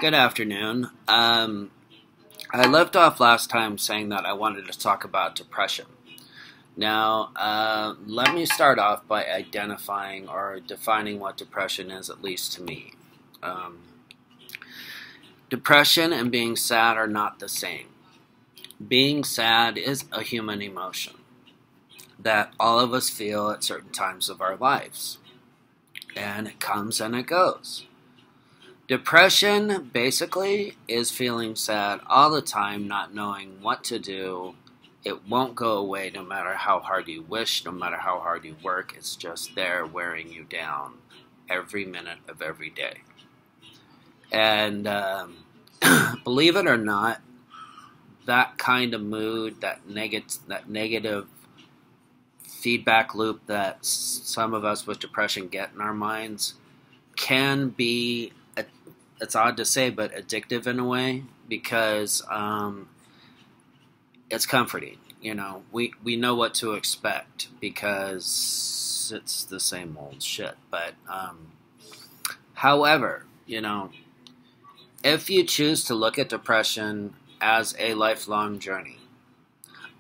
Good afternoon. I left off last time saying that I wanted to talk about depression. Now, let me start off by identifying or defining what depression is, at least to me. Um, Depression and being sad are not the same. Being sad is a human emotion that all of us feel at certain times of our lives, and it comes and it goes. Depression basically is feeling sad all the time, not knowing what to do. It won't go away no matter how hard you wish, no matter how hard you work. It's just there wearing you down every minute of every day. And believe it or not, that kind of mood, that negative feedback loop that some of us with depression get in our minds can be, it's odd to say, but addictive in a way, because it's comforting. You know, we know what to expect because it's the same old shit. But however, you know, if you choose to look at depression as a lifelong journey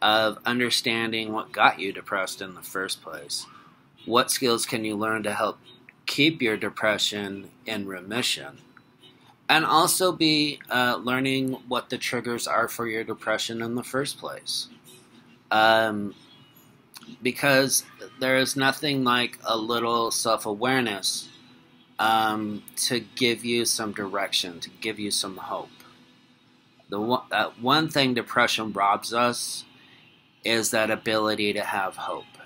of understanding what got you depressed in the first place, what skills can you learn to help keep your depression in remission, and also be learning what the triggers are for your depression in the first place. Because there is nothing like a little self-awareness to give you some direction, to give you some hope. That one thing depression robs us is that ability to have hope,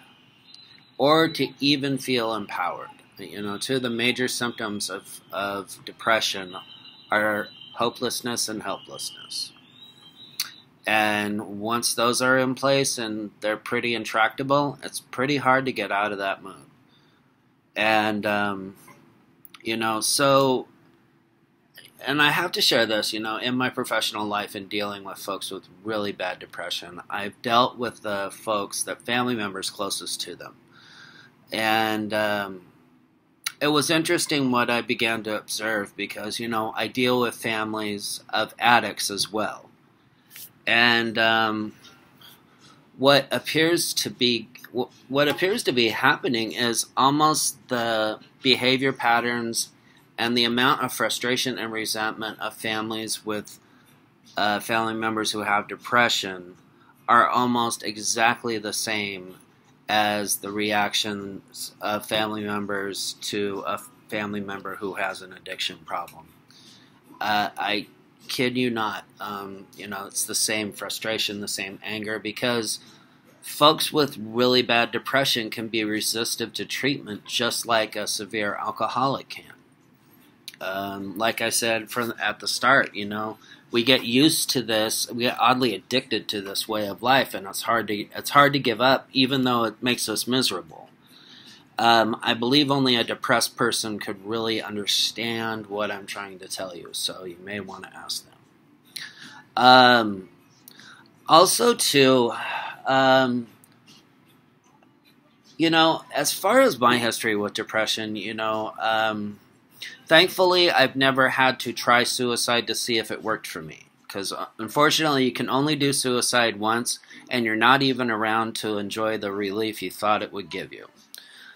or to even feel empowered. You know, two of the major symptoms of depression are hopelessness and helplessness. And once those are in place and they're pretty intractable, it's pretty hard to get out of that mood. And, you know, so, and I have to share this, you know, in my professional life in dealing with folks with really bad depression, I've dealt with the folks, the family members closest to them. And, it was interesting what I began to observe because, you know, I deal with families of addicts as well. And what appears to be happening is almost the behavior patterns and the amount of frustration and resentment of families with family members who have depression are almost exactly the same as the reactions of family members to a family member who has an addiction problem. I kid you not. You know, it's the same frustration, the same anger, because folks with really bad depression can be resistant to treatment just like a severe alcoholic can. Like I said at the start, you know, we get used to this, we get oddly addicted to this way of life, and it's hard to give up, even though it makes us miserable. I believe only a depressed person could really understand what I'm trying to tell you, so you may want to ask them. Also, too, you know, as far as my history with depression, you know, thankfully, I've never had to try suicide to see if it worked for me. Because, unfortunately, you can only do suicide once, and you're not even around to enjoy the relief you thought it would give you.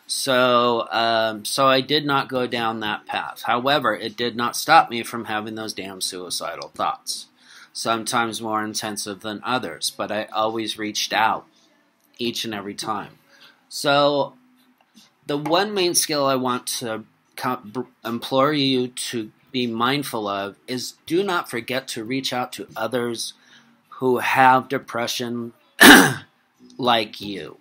So I did not go down that path. However, it did not stop me from having those damn suicidal thoughts. Sometimes more intensive than others, but I always reached out each and every time. So, the one main skill I want to implore you to be mindful of is do not forget to reach out to others who have depression like you.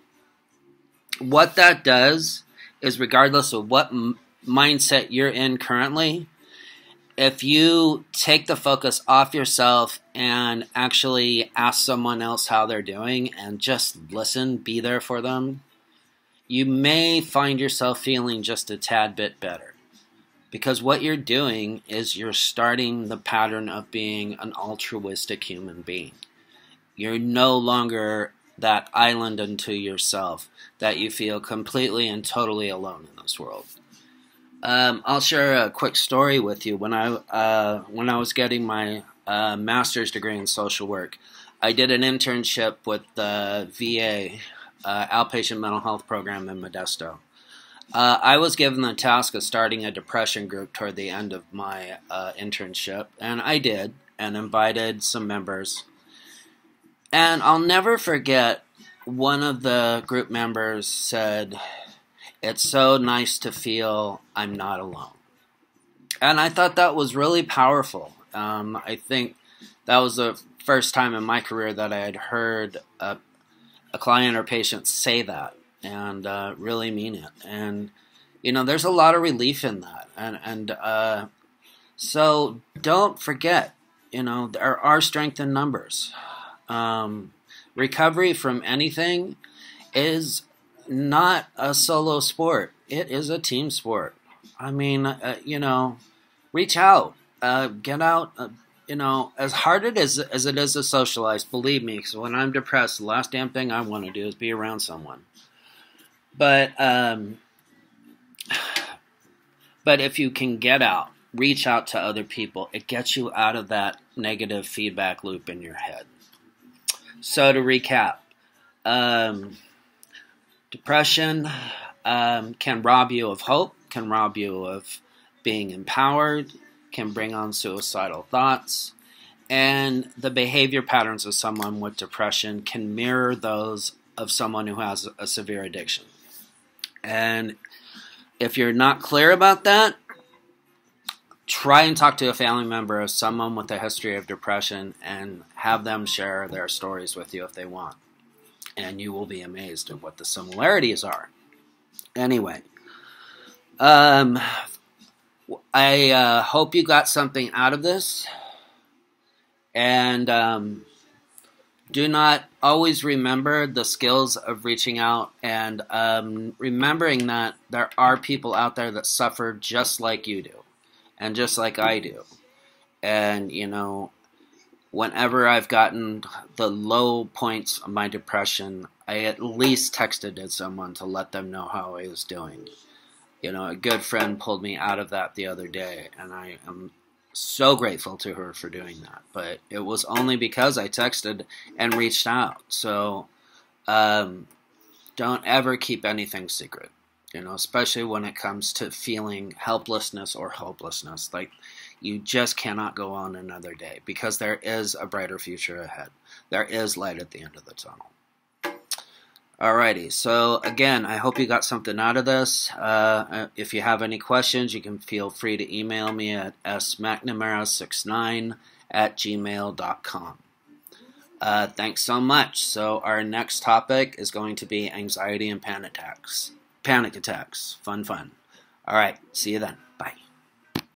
What that does is, regardless of what mindset you're in currently, if you take the focus off yourself and actually ask someone else how they're doing and just listen, be there for them, you may find yourself feeling just a tad bit better. Because what you're doing is you're starting the pattern of being an altruistic human being. You're no longer that island unto yourself that you feel completely and totally alone in this world. I'll share a quick story with you. When I was getting my master's degree in social work, I did an internship with the VA outpatient mental health program in Modesto. I was given the task of starting a depression group toward the end of my internship, and I did, and invited some members. And I'll never forget, one of the group members said, "It's so nice to feel I'm not alone." And I thought that was really powerful. I think that was the first time in my career that I had heard a client or patient say that and really mean it. And, there's a lot of relief in that. And so don't forget, there are strength in numbers. Recovery from anything is not a solo sport. It is a team sport. I mean, reach out, get out. As hard as it is to socialize, believe me, because when I'm depressed, the last damn thing I want to do is be around someone. But if you can get out, reach out to other people, it gets you out of that negative feedback loop in your head. So to recap, depression can rob you of hope, can rob you of being empowered, can bring on suicidal thoughts, and the behavior patterns of someone with depression can mirror those of someone who has a severe addiction. And if you're not clear about that, try and talk to a family member of someone with a history of depression and have them share their stories with you if they want. And you will be amazed at what the similarities are. Anyway, I hope you got something out of this. And do not always remember the skills of reaching out and remembering that there are people out there that suffer just like you do. And just like I do. And, whenever I've gotten the low points of my depression, I at least texted someone to let them know how I was doing. A good friend pulled me out of that the other day, and I am so grateful to her for doing that. But it was only because I texted and reached out. So don't ever keep anything secret. Especially when it comes to feeling helplessness or hopelessness. Like, you just cannot go on another day because there is a brighter future ahead. There is light at the end of the tunnel. Alrighty, so again, I hope you got something out of this. If you have any questions, you can feel free to email me at smcnamara69@gmail.com. Thanks so much. So our next topic is going to be anxiety and panic attacks. Fun. All right, see you then. Bye.